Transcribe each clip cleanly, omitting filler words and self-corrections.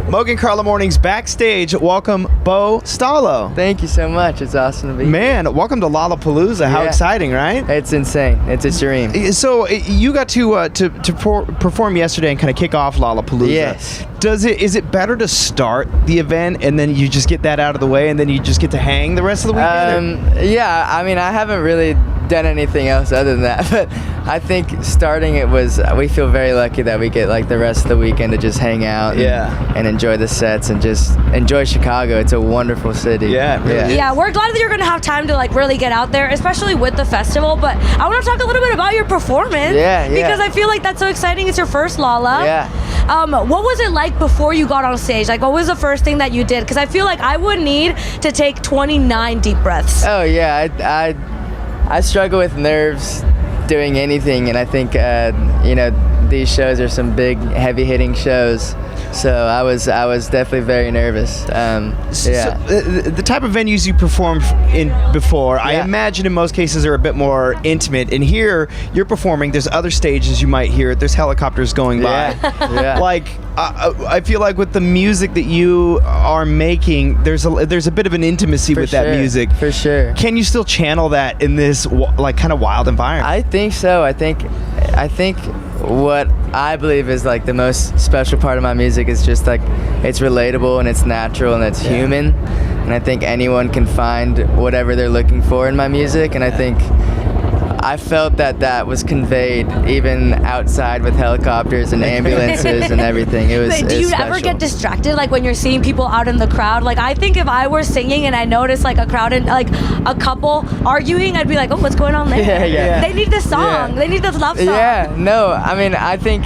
Mogan Carla Mornings backstage. Welcome, Bo Staloch. Thank you so much. It's awesome to be here. Man, welcome to Lollapalooza. How exciting, right? It's insane. It's a dream. So you got to perform yesterday and kind of kick off Lollapalooza. Yes. Is it better to start the event and then you just get that out of the way and then you just get to hang the rest of the weekend? Yeah, I mean, I haven't really done anything else other than that, but I think starting it was, we feel very lucky that we get like the rest of the weekend to just hang out and enjoy the sets and just enjoy Chicago. It's a wonderful city. Yeah, we're glad that you're gonna have time to like really get out there, especially with the festival, but I want to talk a little bit about your performance because I feel like that's so exciting. It's your first Lolla. What was it like before you got on stage? Like, what was the first thing that you did? Because I feel like I would need to take 29 deep breaths. Oh yeah, I struggle with nerves doing anything, and I think these shows are some big, heavy-hitting shows. So I was definitely very nervous. So the type of venues you performed in before, I imagine in most cases are a bit more intimate. And here you're performing. There's other stages you might hear. There's helicopters going by. Like I feel like with the music that you are making, there's a bit of an intimacy with that music. For sure. Can you still channel that in this like kind of wild environment? I think so. I think what I believe is like the most special part of my music is just like it's relatable and it's natural and it's human, and I think anyone can find whatever they're looking for in my music, and I think I felt that was conveyed even outside with helicopters and ambulances and everything. It was. Do you ever get distracted, like when you're seeing people out in the crowd? Like I think if I were singing and I noticed like a crowd and like a couple arguing, I'd be like, oh, what's going on there? They need this song. They need this love song. Yeah. No, I mean, I think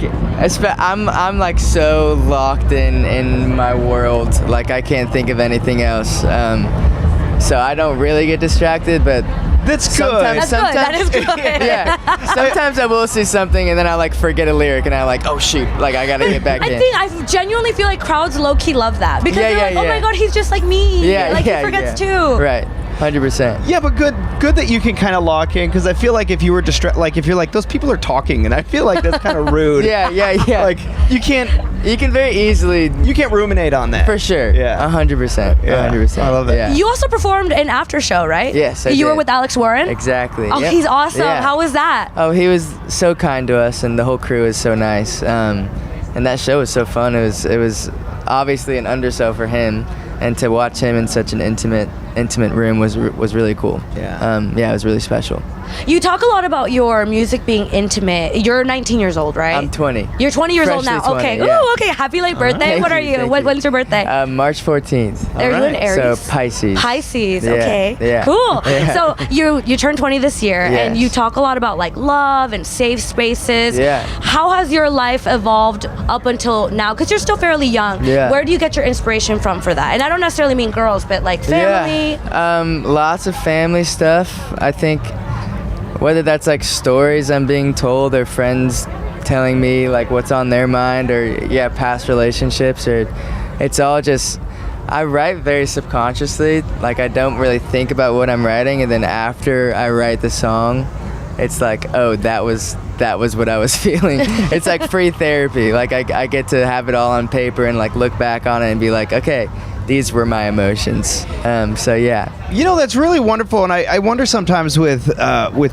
I'm like so locked in my world. Like I can't think of anything else. So I don't really get distracted, but. That's good. Sometimes, that is good. Sometimes I will see something and then I like forget a lyric and I like, oh shoot, like I gotta get back in. I genuinely feel like crowds low-key love that because they're like, oh my god, he's just like me. Like he forgets too. Right. 100%. Yeah, but good that you can kind of lock in, because I feel like if you were like if you're like those people are talking, and I feel like that's kind of rude. Like you can very easily ruminate on that. For sure. Yeah. 100%. 100%. I love that. Yeah. You also performed an after show, right? Yes, I You were did. with Alex Warren. Exactly. Oh, he's awesome. Yeah. How was that? Oh, he was so kind to us, and the whole crew was so nice. And that show was so fun. It was obviously an undersell for him, and to watch him in such an intimate room was really cool. It was really special. You talk a lot about your music being intimate. You're 19 years old, right? I'm 20. You're 20 years old Freshly now. 20, Okay. yeah. Ooh, okay. Happy late birthday. What are you? When's your birthday? March 14th. Are you an Aries? So Pisces. Pisces. Yeah, Okay. yeah. Cool. Yeah. So you turned 20 this year, and you talk a lot about like love and safe spaces. Yeah. How has your life evolved up until now? Because you're still fairly young. Yeah. Where do you get your inspiration from for that? And I don't necessarily mean girls, but like family. Yeah. Lots of family stuff. I think whether that's like stories I'm being told or friends telling me like what's on their mind, or past relationships, or it's all just, I write very subconsciously. Like I don't really think about what I'm writing, and then after I write the song, it's like, oh, that was what I was feeling. It's like free therapy. Like I get to have it all on paper and like look back on it and be like, okay, these were my emotions. So yeah. You know, that's really wonderful, and I wonder sometimes with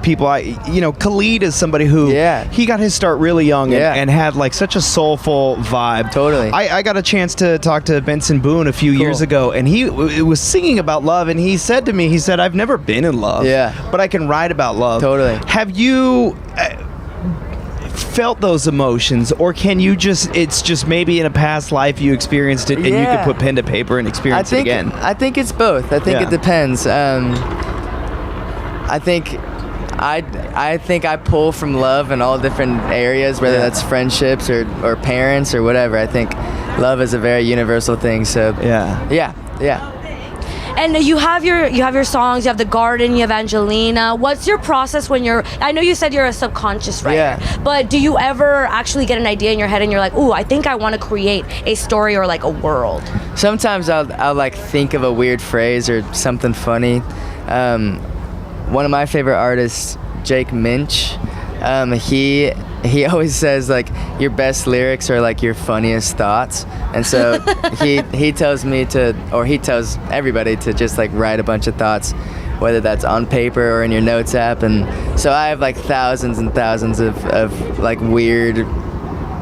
people. Khalid is somebody who he got his start really young and had like such a soulful vibe. Totally. I got a chance to talk to Benson Boone a few years ago, and he was singing about love, and he said to me, I've never been in love, but I can write about love. Totally. Have you felt those emotions, or can you it's just maybe in a past life you experienced it and you could put pen to paper and experience it again? I think it's both. I think it depends. I think I pull from love in all different areas, whether that's friendships or parents or whatever. I think love is a very universal thing. So yeah. And you have your songs, you have The Garden, you have Angelina. What's your process when I know you said you're a subconscious writer, but do you ever actually get an idea in your head and you're like, ooh, I think I want to create a story or like a world? Sometimes I'll like think of a weird phrase or something funny. One of my favorite artists, Jake Minch, He always says like your best lyrics are like your funniest thoughts, and so he tells me to, or he tells everybody to just like write a bunch of thoughts, whether that's on paper or in your notes app. And so I have like thousands and thousands of like weird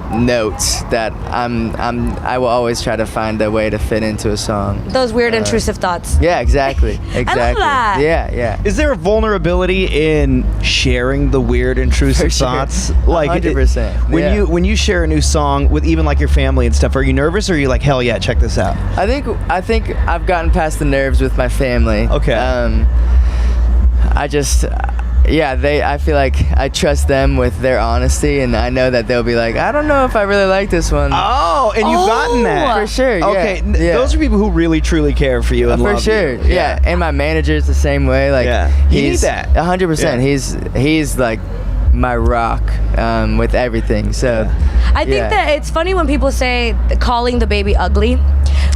notes that I will always try to find a way to fit into a song. Those weird intrusive thoughts. Yeah, exactly. I love that. Yeah. Is there a vulnerability in sharing the weird intrusive thoughts? Like 100%. When you share a new song with even like your family and stuff, are you nervous or are you like, hell yeah, check this out? I think I've gotten past the nerves with my family. Okay. I feel like I trust them with their honesty, and I know that they'll be like, I don't know if I really like this one. Oh, and you've gotten that. For sure. Okay, yeah. Those are people who really truly care for you and love for sure. you. Yeah, and my manager's the same way. Like, you need that. 100%. Yeah. He's like my rock with everything. So I think that it's funny when people say calling the baby ugly.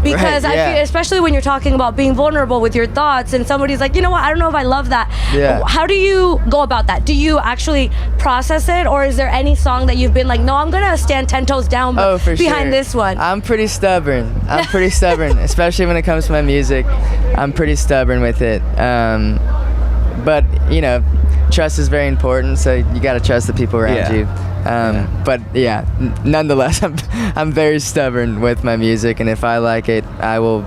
Because I feel, especially when you're talking about being vulnerable with your thoughts, and somebody's like, you know what, I don't know if I love that. Yeah. How do you go about that? Do you actually process it, or is there any song that you've been like, no, I'm gonna stand 10 toes down behind this one? I'm pretty stubborn. Especially when it comes to my music. I'm pretty stubborn with it. But you know, trust is very important, so you got to trust the people around you. But nonetheless, I'm very stubborn with my music, and if I like it, I will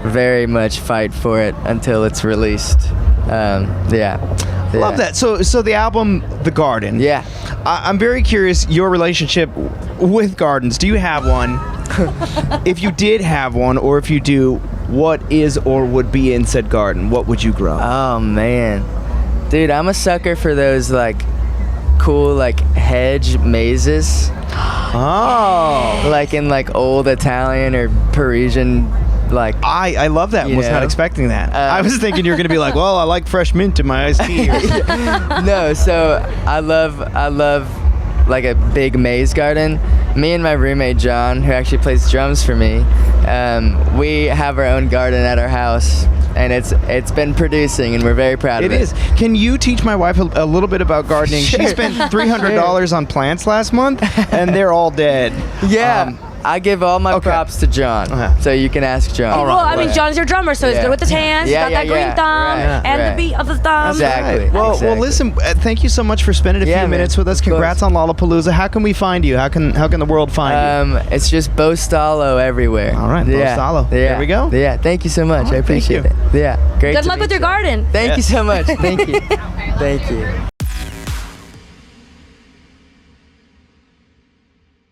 very much fight for it until it's released. Love that. So the album, The Garden. Yeah. I'm very curious your relationship with gardens. Do you have one? If you did have one, or if you do, what is or would be in said garden? What would you grow? Oh man, dude, I'm a sucker for those like cool like hedge mazes. Oh, like in like old Italian or Parisian. Like I love that. Was not expecting that. I was thinking you were gonna be like, well, I like fresh mint in my iced tea. No, so I love like a big maze garden. Me and my roommate John, who actually plays drums for me, we have our own garden at our house, and it's been producing, and we're very proud of it. It is. Can you teach my wife a little bit about gardening? Sure. She spent $300 on plants last month, and they're all dead. Yeah. I give all my props to John, so you can ask John. Well, I mean, John's your drummer, so he's good with his hands. He's got that green thumb and the beat of the thumb. Exactly. Well, listen. Thank you so much for spending a few minutes with us. Congrats on Lollapalooza. How can we find you? How can the world find you? It's just Bo Staloch everywhere. All right, Bo Staloch. There we go. Yeah. Thank you so much. I appreciate it. Yeah. Great. Good luck with your garden. Thank you so much. Thank you. Thank you.